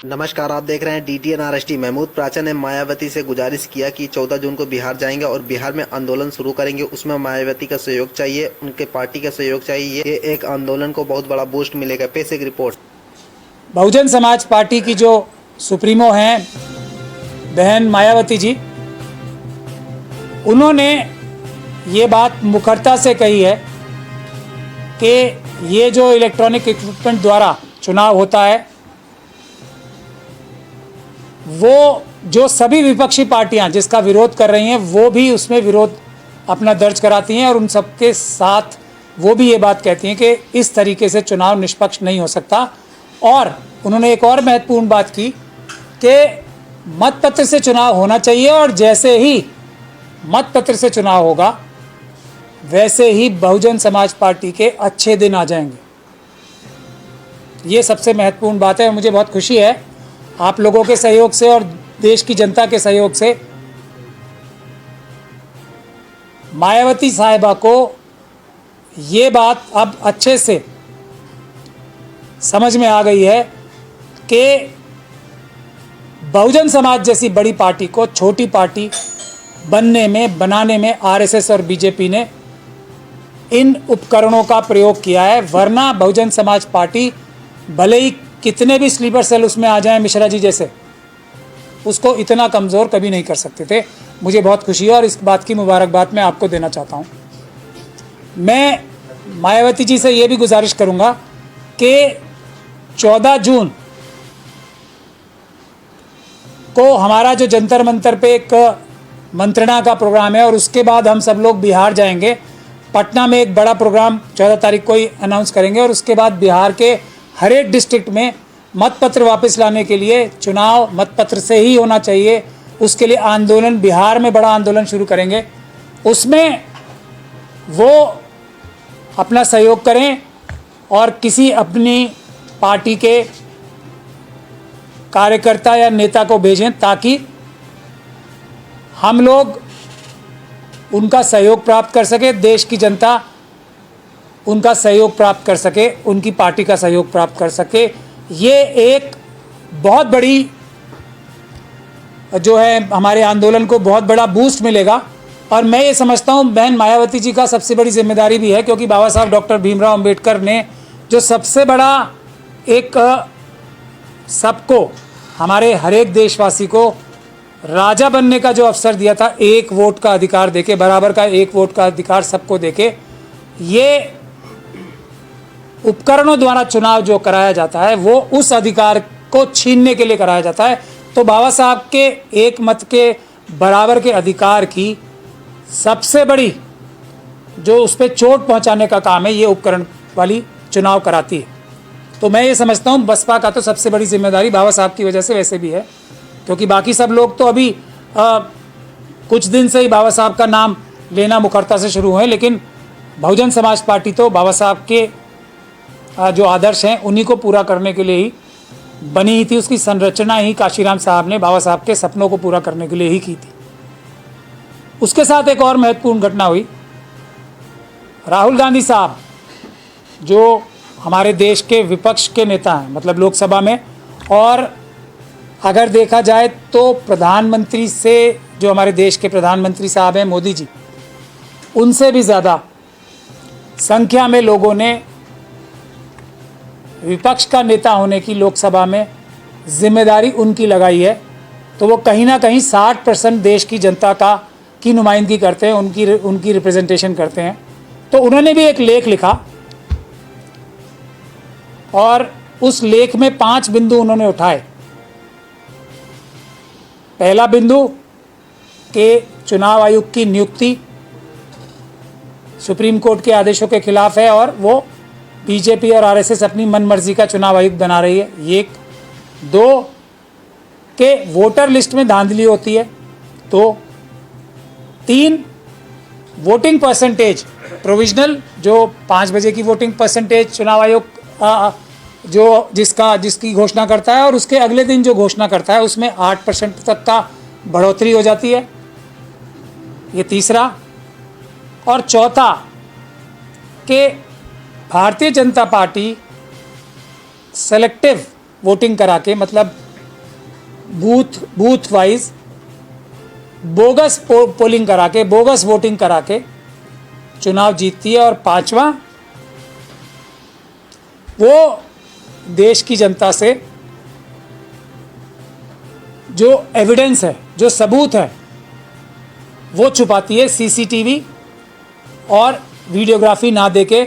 नमस्कार, आप देख रहे हैं DTN RST। महमूद प्राचा ने मायावती से गुजारिश किया कि 14 जून को बिहार जाएंगे और बिहार में आंदोलन शुरू करेंगे। उसमें मायावती का सहयोग चाहिए, उनके पार्टी का सहयोग चाहिए। ये एक आंदोलन को बहुत बड़ा बूस्ट मिलेगा। पेश एक रिपोर्ट। बहुजन समाज पार्टी की जो सुप्रीमो हैं बहन मायावती जी, उन्होंने ये बात मुखरता से कही है कि ये जो इलेक्ट्रॉनिक इक्विपमेंट द्वारा चुनाव होता है, वो जो सभी विपक्षी पार्टियां जिसका विरोध कर रही हैं वो भी उसमें विरोध अपना दर्ज कराती हैं और उन सबके साथ वो भी ये बात कहती हैं कि इस तरीके से चुनाव निष्पक्ष नहीं हो सकता। और उन्होंने एक और महत्वपूर्ण बात की कि मतपत्र से चुनाव होना चाहिए और जैसे ही मतपत्र से चुनाव होगा वैसे ही बहुजन समाज पार्टी के अच्छे दिन आ जाएंगे। ये सबसे महत्वपूर्ण बात है और मुझे बहुत खुशी है आप लोगों के सहयोग से और देश की जनता के सहयोग से मायावती साहिबा को ये बात अब अच्छे से समझ में आ गई है कि बहुजन समाज जैसी बड़ी पार्टी को छोटी पार्टी बनाने में आरएसएस और बीजेपी ने इन उपकरणों का प्रयोग किया है। वरना बहुजन समाज पार्टी भले ही कितने भी स्लीपर सेल उसमें आ जाएं मिश्रा जी जैसे, उसको इतना कमज़ोर कभी नहीं कर सकते थे। मुझे बहुत खुशी है और इस बात की मुबारकबाद मैं आपको देना चाहता हूँ। मैं मायावती जी से ये भी गुजारिश करूँगा कि 14 जून को हमारा जो जंतर मंतर पे एक मंत्रणा का प्रोग्राम है और उसके बाद हम सब लोग बिहार जाएंगे। पटना में एक बड़ा प्रोग्राम 14 तारीख को ही अनाउंस करेंगे और उसके बाद बिहार के हर एक डिस्ट्रिक्ट में मतपत्र वापस लाने के लिए चुनाव मतपत्र से ही होना चाहिए। उसके लिए आंदोलन, बिहार में बड़ा आंदोलन शुरू करेंगे। उसमें वो अपना सहयोग करें और किसी अपनी पार्टी के कार्यकर्ता या नेता को भेजें ताकि हम लोग उनका सहयोग प्राप्त कर सके, देश की जनता उनका सहयोग प्राप्त कर सके, उनकी पार्टी का सहयोग प्राप्त कर सके। ये एक बहुत बड़ी जो है हमारे आंदोलन को बहुत बड़ा बूस्ट मिलेगा। और मैं ये समझता हूँ बहन मायावती जी का सबसे बड़ी जिम्मेदारी भी है, क्योंकि बाबा साहब डॉक्टर भीमराव अंबेडकर ने जो सबसे बड़ा एक सबको, हमारे हर एक देशवासी को राजा बनने का जो अवसर दिया था, एक वोट का अधिकार देके, बराबर का एक वोट का अधिकार सबको देके, ये उपकरणों द्वारा चुनाव जो कराया जाता है वो उस अधिकार को छीनने के लिए कराया जाता है। तो बाबा साहब के एक मत के बराबर के अधिकार की सबसे बड़ी जो उस पर चोट पहुंचाने का काम है, ये उपकरण वाली चुनाव कराती है। तो मैं ये समझता हूँ बसपा का तो सबसे बड़ी जिम्मेदारी बाबा साहब की वजह से वैसे भी है, क्योंकि बाकी सब लोग तो अभी कुछ दिन से ही बाबा साहब का नाम लेना मुखरता से शुरू हुए, लेकिन बहुजन समाज पार्टी तो बाबा साहब के जो आदर्श हैं उन्हीं को पूरा करने के लिए ही बनी ही थी। उसकी संरचना ही काशीराम साहब ने बाबा साहब के सपनों को पूरा करने के लिए ही की थी। उसके साथ एक और महत्वपूर्ण घटना हुई। राहुल गांधी साहब जो हमारे देश के विपक्ष के नेता हैं, मतलब लोकसभा में, और अगर देखा जाए तो प्रधानमंत्री से, जो हमारे देश के प्रधानमंत्री साहब हैं मोदी जी, उनसे भी ज़्यादा संख्या में लोगों ने विपक्ष का नेता होने की लोकसभा में जिम्मेदारी उनकी लगाई है। तो वो कहीं ना कहीं 60% देश की जनता की नुमाइंदगी करते हैं, उनकी रिप्रेजेंटेशन करते हैं। तो उन्होंने भी एक लेख लिखा और उस लेख में 5 बिंदु उन्होंने उठाए। पहला बिंदु कि चुनाव आयोग की नियुक्ति सुप्रीम कोर्ट के आदेशों के खिलाफ है और वो बीजेपी और आरएसएस अपनी मनमर्जी का चुनाव आयुक्त बना रही है। ये 2 के वोटर लिस्ट में धांधली होती है। तो 3 वोटिंग परसेंटेज प्रोविजनल, जो 5 बजे की वोटिंग परसेंटेज चुनाव आयोग जिसकी घोषणा करता है और उसके अगले दिन जो घोषणा करता है उसमें 8% तक का बढ़ोतरी हो जाती है। ये तीसरा। और चौथा कि Bharatiya Janata party selective voting करा के, मतलब बूथ वाइज बोगस पोलिंग करा के, बोगस वोटिंग करा के चुनाव जीतती है। और पांचवा, वो देश की जनता से जो एविडेंस है, जो सबूत है, वो छुपाती है सीसीटीवी और वीडियोग्राफी ना देके।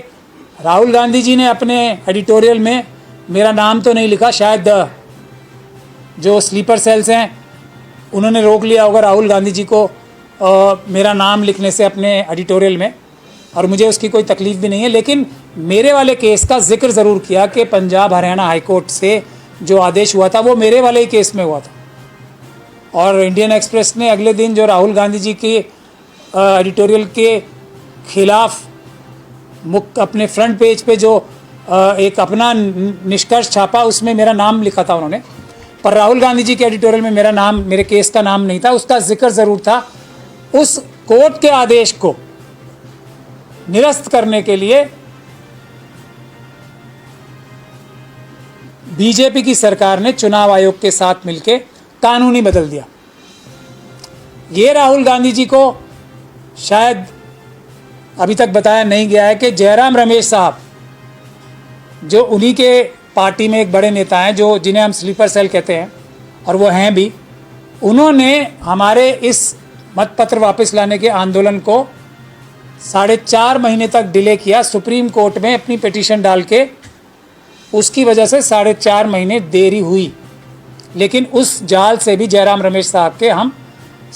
राहुल गांधी जी ने अपने एडिटोरियल में मेरा नाम तो नहीं लिखा, शायद जो स्लीपर सेल्स हैं उन्होंने रोक लिया होगा राहुल गांधी जी को मेरा नाम लिखने से अपने एडिटोरियल में, और मुझे उसकी कोई तकलीफ भी नहीं है। लेकिन मेरे वाले केस का जिक्र ज़रूर किया कि पंजाब हरियाणा हाई कोर्ट से जो आदेश हुआ था वो मेरे वाले ही केस में हुआ था। और इंडियन एक्सप्रेस ने अगले दिन जो राहुल गांधी जी के एडिटोरियल के खिलाफ अपने फ्रंट पेज पे जो एक अपना निष्कर्ष छापा, उसमें मेरा नाम लिखा था उन्होंने, पर राहुल गांधी जी के एडिटोरियल में मेरा नाम, मेरे केस का नाम नहीं था। उसका जिक्र ज़रूर था। उस कोर्ट के आदेश को निरस्त करने के लिए बीजेपी की सरकार ने चुनाव आयोग के साथ मिलकर कानूनी बदल दिया। ये राहुल गांधी जी को शायद अभी तक बताया नहीं गया है कि जयराम रमेश साहब, जो उन्हीं के पार्टी में एक बड़े नेता हैं, जो जिन्हें हम स्लीपर सेल कहते हैं और वो हैं भी, उन्होंने हमारे इस मतपत्र वापस लाने के आंदोलन को 4.5 महीने तक डिले किया सुप्रीम कोर्ट में अपनी पिटीशन डाल के। उसकी वजह से 4.5 महीने देरी हुई। लेकिन उस जाल से भी जयराम रमेश साहब के हम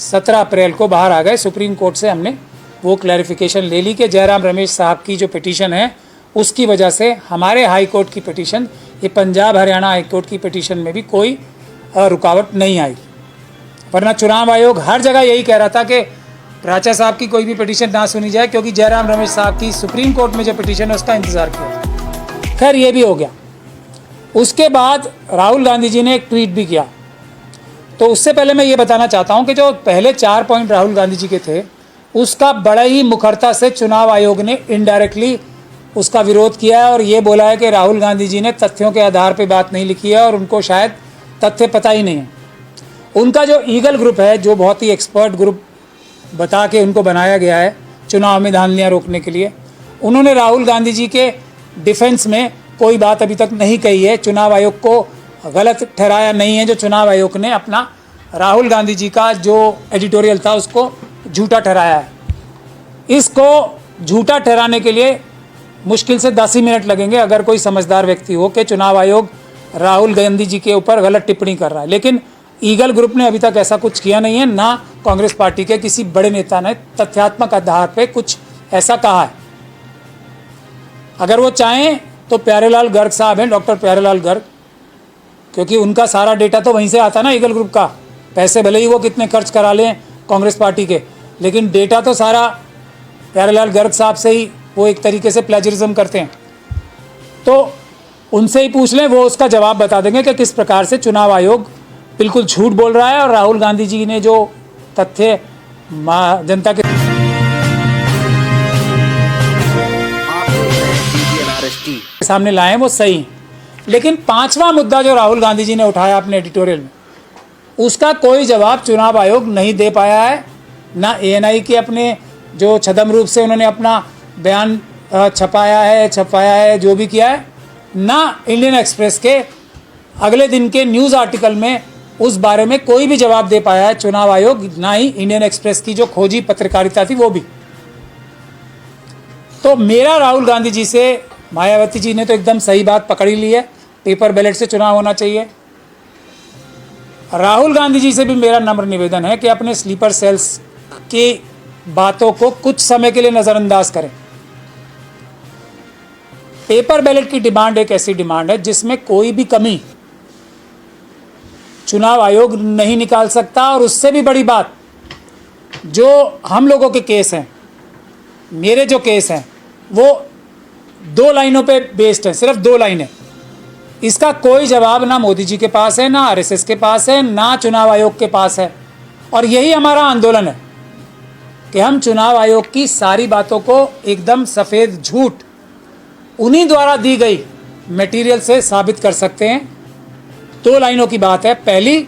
17 अप्रैल को बाहर आ गए। सुप्रीम कोर्ट से हमने वो क्लैरिफिकेशन ले ली कि जयराम रमेश साहब की जो पिटीशन है उसकी वजह से हमारे हाई कोर्ट की पिटीशन, ये पंजाब हरियाणा हाई कोर्ट की पिटीशन में भी कोई रुकावट नहीं आई। वरना चुनाव आयोग हर जगह यही कह रहा था कि राचा साहब की कोई भी पिटीशन ना सुनी जाए, क्योंकि जयराम रमेश साहब की सुप्रीम कोर्ट में जो पिटीशन है उसका इंतज़ार किया। खैर, ये भी हो गया। उसके बाद राहुल गांधी जी ने एक ट्वीट भी किया। तो उससे पहले मैं ये बताना चाहता हूँ कि जो पहले 4 पॉइंट राहुल गांधी जी के थे, उसका बड़ा ही मुखरता से चुनाव आयोग ने इनडायरेक्टली उसका विरोध किया है और ये बोला है कि राहुल गांधी जी ने तथ्यों के आधार पर बात नहीं लिखी है और उनको शायद तथ्य पता ही नहीं है। उनका जो ईगल ग्रुप है, जो बहुत ही एक्सपर्ट ग्रुप बता के उनको बनाया गया है चुनाव में धांधलियाँ रोकने के लिए, उन्होंने राहुल गांधी जी के डिफेंस में कोई बात अभी तक नहीं कही है। चुनाव आयोग को गलत ठहराया नहीं है। जो चुनाव आयोग ने अपना राहुल गांधी जी का जो एडिटोरियल था उसको झूठा ठहराया है। इसको झूठा ठहराने के लिए मुश्किल से 10 ही मिनट लगेंगे अगर कोई समझदार व्यक्ति हो कि चुनाव आयोग राहुल गांधी जी के ऊपर गलत टिप्पणी कर रहा है। लेकिन ईगल ग्रुप ने अभी तक ऐसा कुछ किया नहीं है, ना कांग्रेस पार्टी के किसी बड़े नेता ने तथ्यात्मक आधार पे कुछ ऐसा कहा है। अगर वो चाहें तो प्यारेलाल गर्ग साहब हैं, डॉक्टर प्यारेलाल गर्ग, क्योंकि उनका सारा डेटा तो वहीं से आता है ना, ईगल ग्रुप का। पैसे भले ही वो कितने खर्च करा लें कांग्रेस पार्टी के, लेकिन डेटा तो सारा प्यारेलाल गर्ग साहब से ही वो एक तरीके से प्लेजरिज्म करते हैं। तो उनसे ही पूछ लें, वो उसका जवाब बता देंगे कि किस प्रकार से चुनाव आयोग बिल्कुल झूठ बोल रहा है और राहुल गांधी जी ने जो तथ्य जनता के सामने लाए वो सही हैं। लेकिन 5वां मुद्दा जो राहुल गांधी जी ने उठाया अपने एडिटोरियल में, उसका कोई जवाब चुनाव आयोग नहीं दे पाया है। ना एएनआई के अपने जो छदम रूप से उन्होंने अपना बयान छपाया है, जो भी किया है, ना इंडियन एक्सप्रेस के अगले दिन के न्यूज़ आर्टिकल में उस बारे में कोई भी जवाब दे पाया है चुनाव आयोग, ना ही इंडियन एक्सप्रेस की जो खोजी पत्रकारिता थी वो भी। तो मेरा राहुल गांधी जी से, मायावती जी ने तो एकदम सही बात पकड़ी ली है, पेपर बैलेट से चुनाव होना चाहिए। राहुल गांधी जी से भी मेरा नम्र निवेदन है कि अपने स्लीपर सेल्स की बातों को कुछ समय के लिए नज़रअंदाज करें। पेपर बैलेट की डिमांड एक ऐसी डिमांड है जिसमें कोई भी कमी चुनाव आयोग नहीं निकाल सकता। और उससे भी बड़ी बात, जो हम लोगों के केस हैं, मेरे जो केस हैं, वो 2 लाइनों पे बेस्ड है, सिर्फ 2 लाइनें। इसका कोई जवाब ना मोदी जी के पास है, ना आरएसएस के पास है, ना चुनाव आयोग के पास है। और यही हमारा आंदोलन है कि हम चुनाव आयोग की सारी बातों को एकदम सफ़ेद झूठ उन्हीं द्वारा दी गई मटेरियल से साबित कर सकते हैं। 2 लाइनों की बात है। पहली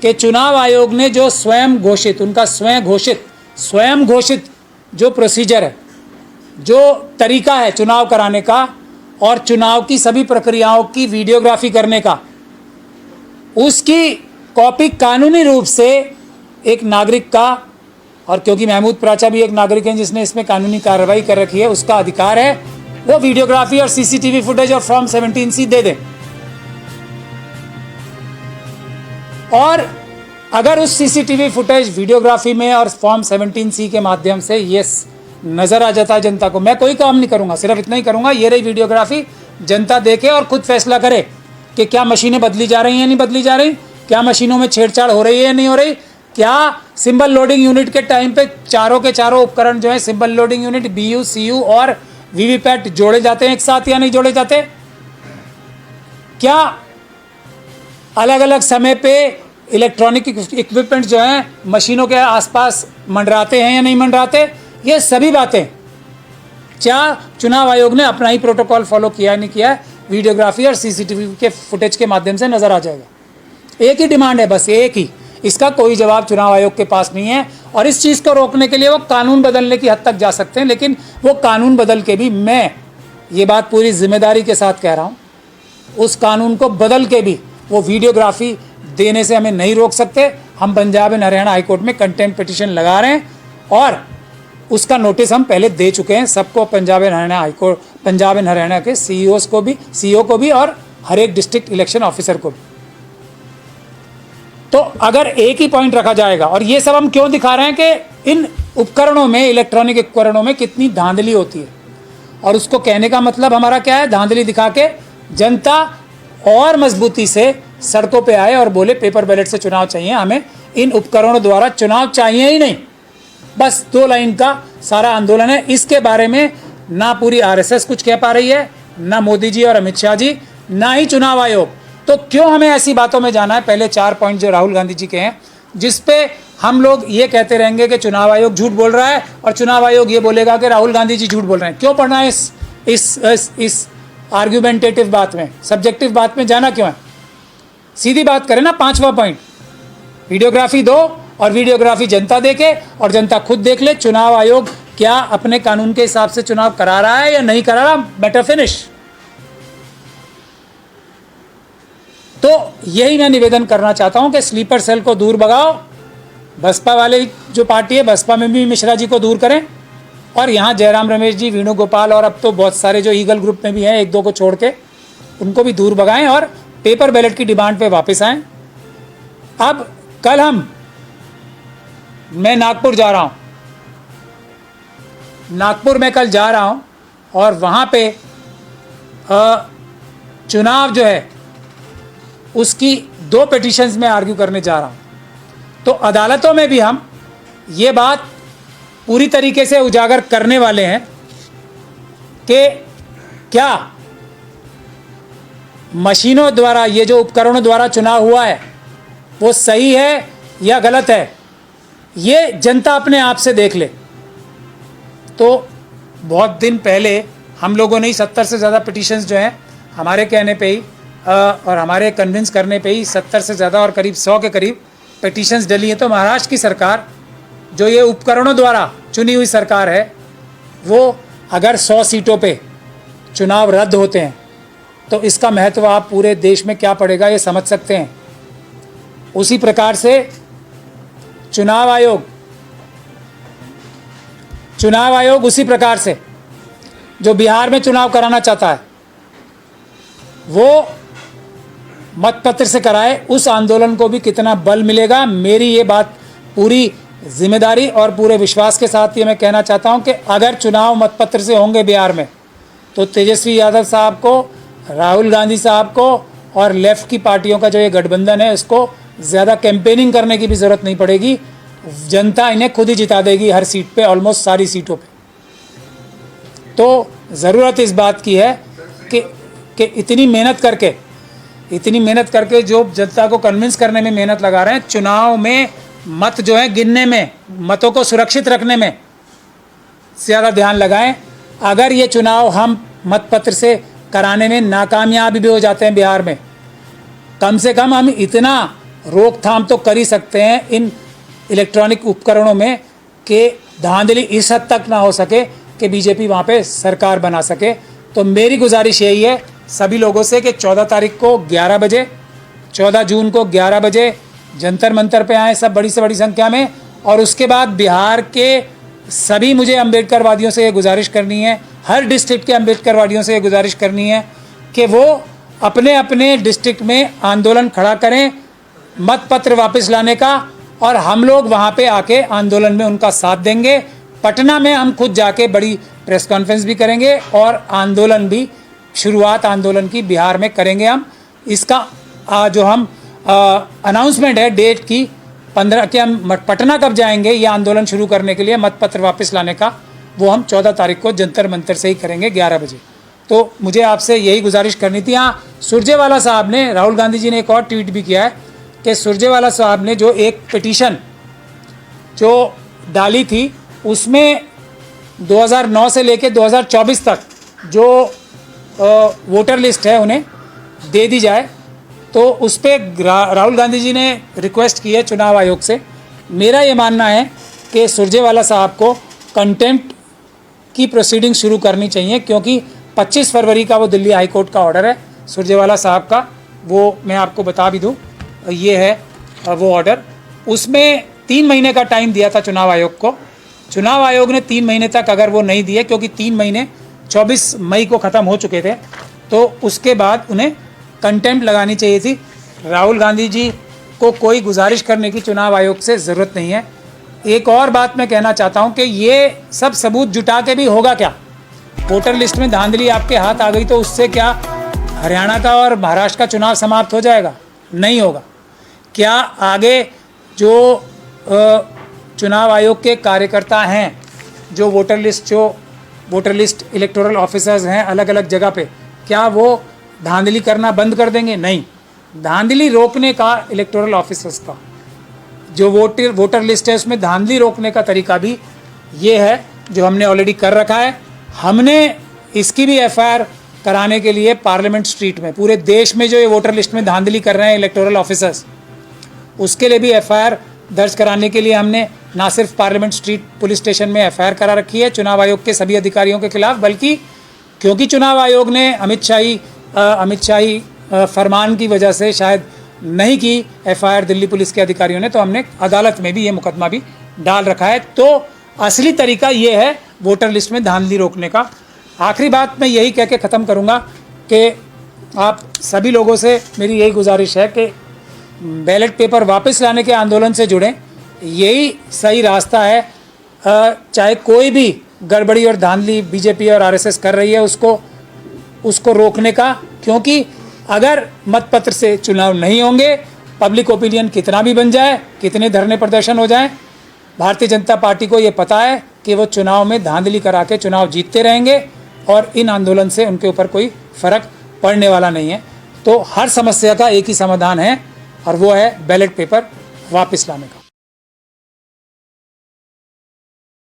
कि चुनाव आयोग ने जो स्वयं घोषित जो प्रोसीजर है, जो तरीका है चुनाव कराने का और चुनाव की सभी प्रक्रियाओं की वीडियोग्राफी करने का, उसकी कॉपी कानूनी रूप से एक नागरिक का, और क्योंकि महमूद प्राचा भी एक नागरिक हैं जिसने इसमें कानूनी कार्रवाई कर रखी है, उसका अधिकार है वो वीडियोग्राफी और सीसीटीवी फुटेज और फॉर्म 17C दे दें। और अगर उस सीसीटीवी फुटेज वीडियोग्राफी में और फॉर्म 17C के माध्यम से ये नजर आ जाता है जनता को, मैं कोई काम नहीं करूंगा, सिर्फ इतना ही करूंगा, ये रही वीडियोग्राफी, जनता देखे और खुद फैसला करे कि क्या मशीनें बदली जा रही हैं या नहीं बदली जा रही, क्या मशीनों में छेड़छाड़ हो रही है या नहीं हो रही, क्या सिंबल लोडिंग यूनिट के टाइम पे चारों के चारों उपकरण जो है symbol loading unit, BU, CU और वीवीपैट जोड़े जाते हैं एक साथ या नहीं जोड़े जाते, क्या अलग अलग समय पे इलेक्ट्रॉनिक इक्विपमेंट जो हैं मशीनों के आसपास मंडराते हैं या नहीं मंडराते, ये सभी बातें क्या चुनाव आयोग ने अपना ही प्रोटोकॉल फॉलो किया नहीं किया है, वीडियोग्राफी और सीसीटीवी के फुटेज के माध्यम से नजर आ जाएगा। एक ही डिमांड है, बस एक ही, इसका कोई जवाब चुनाव आयोग के पास नहीं है। और इस चीज़ को रोकने के लिए वो कानून बदलने की हद तक जा सकते हैं, लेकिन वो कानून बदल के भी, मैं ये बात पूरी जिम्मेदारी के साथ कह रहा हूँ, उस कानून को बदल के भी वो वीडियोग्राफी देने से हमें नहीं रोक सकते। हम पंजाब एंड हरियाणा हाईकोर्ट में कंटेम्प्ट पिटीशन लगा रहे हैं और उसका नोटिस हम पहले दे चुके हैं सबको, Punjab and Haryana high court, Punjab and Haryana के CEO को भी और हर एक डिस्ट्रिक्ट इलेक्शन ऑफिसर को भी। तो अगर एक ही पॉइंट रखा जाएगा, और ये सब हम क्यों दिखा रहे हैं कि इन उपकरणों में, इलेक्ट्रॉनिक उपकरणों में कितनी धांधली होती है, और उसको कहने का मतलब हमारा क्या है, धांधली दिखा के जनता और मजबूती से सड़कों पे आए और बोले पेपर बैलेट से चुनाव चाहिए, हमें इन उपकरणों द्वारा चुनाव चाहिए ही नहीं। बस 2 लाइन का सारा आंदोलन है। इसके बारे में ना पूरी RSS कुछ कह पा रही है, ना मोदी जी और अमित शाह जी, ना ही चुनाव आयोग। तो क्यों हमें ऐसी बातों में जाना है? पहले 4 पॉइंट जो राहुल गांधी जी के हैं, जिस पे हम लोग ये कहते रहेंगे कि चुनाव आयोग झूठ बोल रहा है और चुनाव आयोग ये बोलेगा कि राहुल गांधी जी झूठ बोल रहे हैं। क्यों पढ़ना है इस आर्ग्यूमेंटेटिव बात में, सब्जेक्टिव बात में जाना क्यों है? सीधी बात करें ना। 5वां पॉइंट, वीडियोग्राफी दो और वीडियोग्राफी जनता देखे और जनता खुद देख ले चुनाव आयोग क्या अपने कानून के हिसाब से चुनाव करा रहा है या नहीं करा रहा, मैटर फिनिश। तो यही मैं निवेदन करना चाहता हूं कि स्लीपर सेल को दूर भगाओ, बसपा वाले जो पार्टी है बसपा में भी मिश्रा जी को दूर करें, और यहाँ जयराम रमेश जी, वेणुगोपाल और अब तो बहुत सारे जो ईगल ग्रुप में भी हैं 1-2 को छोड़ के, उनको भी दूर भगाएं और पेपर बैलेट की डिमांड पे वापस आएं। अब कल मैं नागपुर जा रहा हूँ, नागपुर में कल जा रहा हूँ और वहाँ पे चुनाव जो है उसकी 2 पिटीशंस में आर्ग्यू करने जा रहा हूँ। तो अदालतों में भी हम ये बात पूरी तरीके से उजागर करने वाले हैं कि क्या मशीनों द्वारा, ये जो उपकरणों द्वारा चुनाव हुआ है वो सही है या गलत है, ये जनता अपने आप से देख ले। तो बहुत दिन पहले हम लोगों ने ही 70 से ज़्यादा पिटीशंस जो हैं हमारे कहने पे ही और हमारे कन्विंस करने पे ही 70 से ज़्यादा और करीब 100 के करीब पिटीशंस डली हैं। तो महाराष्ट्र की सरकार, जो ये उपकरणों द्वारा चुनी हुई सरकार है, वो अगर 100 सीटों पे चुनाव रद्द होते हैं तो इसका महत्व आप पूरे देश में क्या पड़ेगा ये समझ सकते हैं। उसी प्रकार से चुनाव आयोग उसी प्रकार से जो बिहार में चुनाव कराना चाहता है वो मतपत्र से कराए, उस आंदोलन को भी कितना बल मिलेगा। मेरी ये बात पूरी जिम्मेदारी और पूरे विश्वास के साथ ये मैं कहना चाहता हूं कि अगर चुनाव मतपत्र से होंगे बिहार में तो तेजस्वी यादव साहब को, राहुल गांधी साहब को और लेफ्ट की पार्टियों का जो ये गठबंधन है उसको ज़्यादा कैंपेनिंग करने की भी ज़रूरत नहीं पड़ेगी। जनता इन्हें खुद ही जिता देगी हर सीट पे, ऑलमोस्ट सारी सीटों पे। तो ज़रूरत इस बात की है कि इतनी मेहनत करके जो जनता को कन्विंस करने में मेहनत लगा रहे हैं, चुनाव में मत जो है गिनने में, मतों को सुरक्षित रखने में ज़्यादा ध्यान लगाएं। अगर ये चुनाव हम मतपत्र से कराने में नाकामयाब भी हो जाते हैं बिहार में, कम से कम हम इतना रोकथाम तो कर ही सकते हैं इन इलेक्ट्रॉनिक उपकरणों में कि धांधली इस हद तक ना हो सके कि बीजेपी वहाँ पे सरकार बना सके। तो मेरी गुजारिश यही है सभी लोगों से कि 14 तारीख को 11 बजे 14 जून को 11 बजे जंतर मंतर पे आए सब बड़ी से बड़ी संख्या में। और उसके बाद बिहार के सभी मुझे अम्बेडकरवादियों से ये गुजारिश करनी है, हर डिस्ट्रिक्ट के अम्बेडकरवादियों से ये गुजारिश करनी है कि वो अपने अपने डिस्ट्रिक्ट में आंदोलन खड़ा करें मत पत्र वापस लाने का, और हम लोग वहाँ पे आके आंदोलन में उनका साथ देंगे। पटना में हम खुद जाके बड़ी प्रेस कॉन्फ्रेंस भी करेंगे और आंदोलन भी शुरुआत आंदोलन की बिहार में करेंगे हम। इसका जो हम अनाउंसमेंट है डेट की 15 के हम पटना कब जाएंगे ये आंदोलन शुरू करने के लिए मत पत्र वापस लाने का, वो हम 14 तारीख को जंतर मंतर से ही करेंगे 11 बजे। तो मुझे आपसे यही गुजारिश करनी थी। हाँ, सुरजेवाला साहब ने, राहुल गांधी जी ने एक और ट्वीट भी किया है कि सुरजेवाला साहब ने जो एक पिटीशन जो डाली थी उसमें 2009 से लेकर 2024 तक जो वोटर लिस्ट है उन्हें दे दी जाए। तो उस पर राहुल गांधी जी ने रिक्वेस्ट की है चुनाव आयोग से। मेरा ये मानना है कि सुरजेवाला साहब को कंटेम्प्ट की प्रोसीडिंग शुरू करनी चाहिए, क्योंकि 25 फरवरी का वो दिल्ली हाई कोर्ट का ऑर्डर है सुरजेवाला साहब का, वो मैं आपको बता भी दूँ, ये है वो ऑर्डर। उसमें 3 महीने का टाइम दिया था चुनाव आयोग को। चुनाव आयोग ने 3 महीने तक अगर वो नहीं दिए, क्योंकि 3 महीने 24 मई को ख़त्म हो चुके थे, तो उसके बाद उन्हें कंटेम्प्ट लगानी चाहिए थी। राहुल गांधी जी को कोई गुजारिश करने की चुनाव आयोग से ज़रूरत नहीं है। एक और बात मैं कहना चाहता हूं कि ये सब सबूत जुटा के भी होगा क्या? वोटर लिस्ट में धांधली आपके हाथ आ गई तो उससे क्या हरियाणा का और महाराष्ट्र का चुनाव समाप्त हो जाएगा? नहीं होगा। क्या आगे जो चुनाव आयोग के कार्यकर्ता हैं, जो वोटर लिस्ट इलेक्टोरल ऑफिसर्स हैं अलग अलग जगह पे, क्या वो धांधली करना बंद कर देंगे? नहीं। धांधली रोकने का इलेक्टोरल ऑफिसर्स का जो वोटर लिस्ट है उसमें धांधली रोकने का तरीका भी ये है जो हमने ऑलरेडी कर रखा है। हमने इसकी भी एफआईआर कराने के लिए पार्लियामेंट स्ट्रीट में पूरे देश में जो ये वोटर लिस्ट में धांधली कर रहे हैं इलेक्टोरल ऑफिसर्स, उसके लिए भी एफआईआर दर्ज कराने के लिए हमने ना सिर्फ पार्लियामेंट स्ट्रीट पुलिस स्टेशन में एफआईआर करा रखी है चुनाव आयोग के सभी अधिकारियों के खिलाफ, बल्कि क्योंकि चुनाव आयोग ने अमित शाही फरमान की वजह से शायद नहीं की एफआईआर दिल्ली पुलिस के अधिकारियों ने, तो हमने अदालत में भी ये मुकदमा भी डाल रखा है। तो असली तरीका ये है वोटर लिस्ट में धांधली रोकने का। आखिरी बात मैं यही कह के ख़त्म करूँगा कि आप सभी लोगों से मेरी यही गुजारिश है कि बैलेट पेपर वापस लाने के आंदोलन से जुड़ें, यही सही रास्ता है। चाहे कोई भी गड़बड़ी और धांधली बीजेपी और आरएसएस कर रही है उसको रोकने का, क्योंकि अगर मतपत्र से चुनाव नहीं होंगे, पब्लिक ओपिनियन कितना भी बन जाए, कितने धरने प्रदर्शन हो जाएं, भारतीय जनता पार्टी को ये पता है कि वो चुनाव में धांधली करा के चुनाव जीतते रहेंगे और इन आंदोलन से उनके ऊपर कोई फ़र्क पड़ने वाला नहीं है। तो हर समस्या का एक ही समाधान है और वो है बैलेट पेपर वापस लाने का।